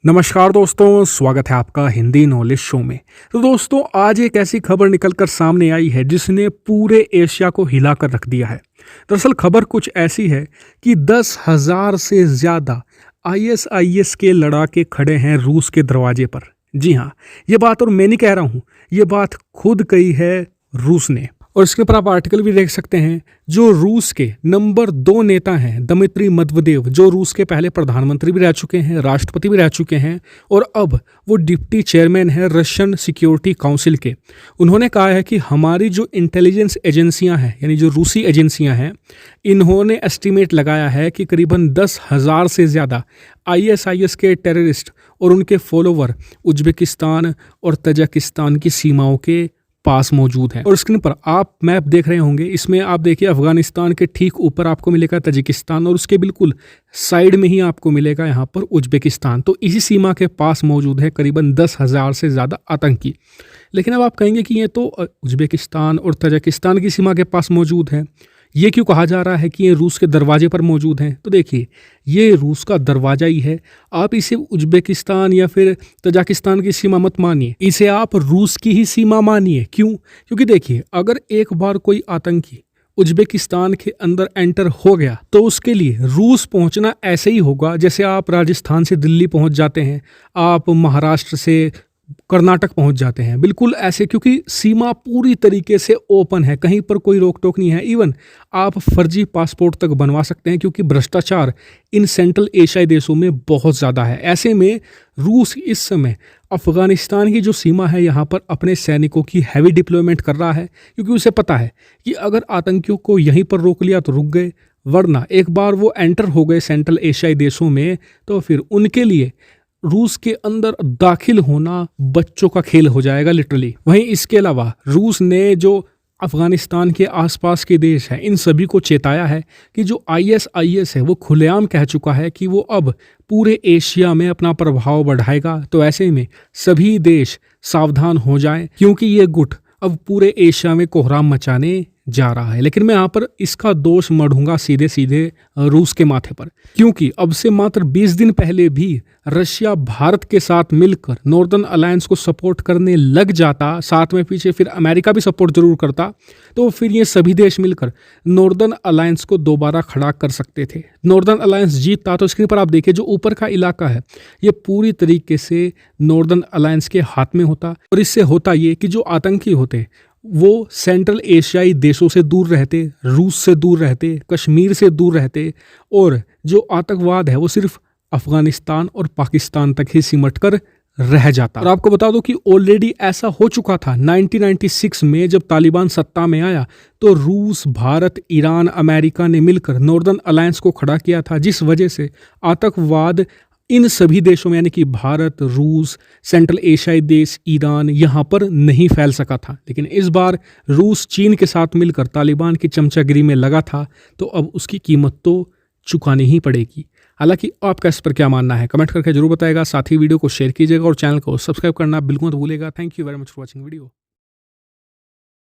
नमस्कार दोस्तों, स्वागत है आपका हिंदी नॉलेज शो में। तो दोस्तों, आज एक ऐसी खबर निकलकर सामने आई है जिसने पूरे एशिया को हिलाकर रख दिया है। दरअसल खबर कुछ ऐसी है कि 10,000 से ज़्यादा ISIS के लड़ाके खड़े हैं रूस के दरवाजे पर। जी हाँ, ये बात और मैं नहीं कह रहा हूँ, ये बात खुद कही है रूस ने। और इसके ऊपर आप आर्टिकल भी देख सकते हैं। जो रूस के नंबर 2 नेता हैं दमित्री मेदवेदेव, जो रूस के पहले प्रधानमंत्री भी रह चुके हैं, राष्ट्रपति भी रह चुके हैं और अब वो डिप्टी चेयरमैन हैं रशियन सिक्योरिटी काउंसिल के। उन्होंने कहा है कि हमारी जो इंटेलिजेंस एजेंसियां हैं, यानी जो रूसी एजेंसियां हैं, इन्होंने एस्टीमेट लगाया है कि करीबन 10,000 से ज़्यादा ISIS के टेररिस्ट और उनके फॉलोवर उज्बेकिस्तान और तजाकिस्तान की सीमाओं के पास मौजूद है। और स्क्रीन पर आप मैप देख रहे होंगे, इसमें आप देखिए अफगानिस्तान के ठीक ऊपर आपको मिलेगा तजिकिस्तान और उसके बिल्कुल साइड में ही आपको मिलेगा यहाँ पर उज्बेकिस्तान। तो इसी सीमा के पास मौजूद है करीबन 10,000 से ज़्यादा आतंकी। लेकिन अब आप कहेंगे कि ये तो उज्बेकिस्तान और तजिकिस्तान की सीमा के पास मौजूद है, ये क्यों कहा जा रहा है कि ये रूस के दरवाजे पर मौजूद हैं? तो देखिए, ये रूस का दरवाजा ही है। आप इसे उज्बेकिस्तान या फिर तजाकिस्तान की सीमा मत मानिए, इसे आप रूस की ही सीमा मानिए। क्यों? क्योंकि देखिए, अगर एक बार कोई आतंकी उज्बेकिस्तान के अंदर एंटर हो गया तो उसके लिए रूस पहुंचना ऐसे ही होगा जैसे आप राजस्थान से दिल्ली पहुंच जाते हैं, आप महाराष्ट्र से कर्नाटक पहुंच जाते हैं, बिल्कुल ऐसे। क्योंकि सीमा पूरी तरीके से ओपन है, कहीं पर कोई रोक टोक नहीं है। इवन आप फर्जी पासपोर्ट तक बनवा सकते हैं, क्योंकि भ्रष्टाचार इन सेंट्रल एशियाई देशों में बहुत ज़्यादा है। ऐसे में रूस इस समय अफगानिस्तान की जो सीमा है यहाँ पर अपने सैनिकों की हैवी डिप्लॉयमेंट कर रहा है, क्योंकि उसे पता है कि अगर आतंकियों को यहीं पर रोक लिया तो रुक गए, वरना एक बार वो एंटर हो गए सेंट्रल एशियाई देशों में तो फिर उनके लिए रूस के अंदर दाखिल होना बच्चों का खेल हो जाएगा लिटरली। वहीं इसके अलावा रूस ने जो अफगानिस्तान के आसपास के देश हैं, इन सभी को चेताया है कि जो ISIS है वो खुलेआम कह चुका है कि वो अब पूरे एशिया में अपना प्रभाव बढ़ाएगा। तो ऐसे में सभी देश सावधान हो जाएं, क्योंकि ये गुट अब पूरे एशिया में कोहराम मचाने जा रहा है। लेकिन मैं यहाँ पर इसका दोष मढ़ूंगा सीधे सीधे रूस के माथे पर, क्योंकि अब से मात्र 20 दिन पहले भी रशिया भारत के साथ मिलकर नॉर्दर्न अलायंस को सपोर्ट करने लग जाता, साथ में पीछे फिर अमेरिका भी सपोर्ट जरूर करता, तो फिर ये सभी देश मिलकर नॉर्दर्न अलायंस को दोबारा खड़ा कर सकते थे। नॉर्दर्न अलायंस जीतता तो स्क्रीन पर आप देखिए जो ऊपर का इलाका है ये पूरी तरीके से नॉर्दर्न अलायंस के हाथ में होता। और इससे होता ये कि जो आतंकी होते वो सेंट्रल एशियाई देशों से दूर रहते, रूस से दूर रहते, कश्मीर से दूर रहते, और जो आतंकवाद है वो सिर्फ अफगानिस्तान और पाकिस्तान तक ही सिमट कर रह जाता। और आपको बता दो कि ऑलरेडी ऐसा हो चुका था 1996 में, जब तालिबान सत्ता में आया तो रूस, भारत, ईरान, अमेरिका ने मिलकर नॉर्दर्न अलायंस को खड़ा किया था, जिस वजह से आतंकवाद इन सभी देशों में यानी कि भारत, रूस, सेंट्रल एशियाई देश, ईरान, यहाँ पर नहीं फैल सका था। लेकिन इस बार रूस चीन के साथ मिलकर तालिबान की चमचागिरी में लगा था, तो अब उसकी कीमत तो चुकानी ही पड़ेगी। हालांकि आपका इस पर क्या मानना है कमेंट करके जरूर बताएगा। साथ ही वीडियो को शेयर कीजिएगा और चैनल को सब्सक्राइब करना बिल्कुल मत भूलिएगा। Thank you very much for watching video.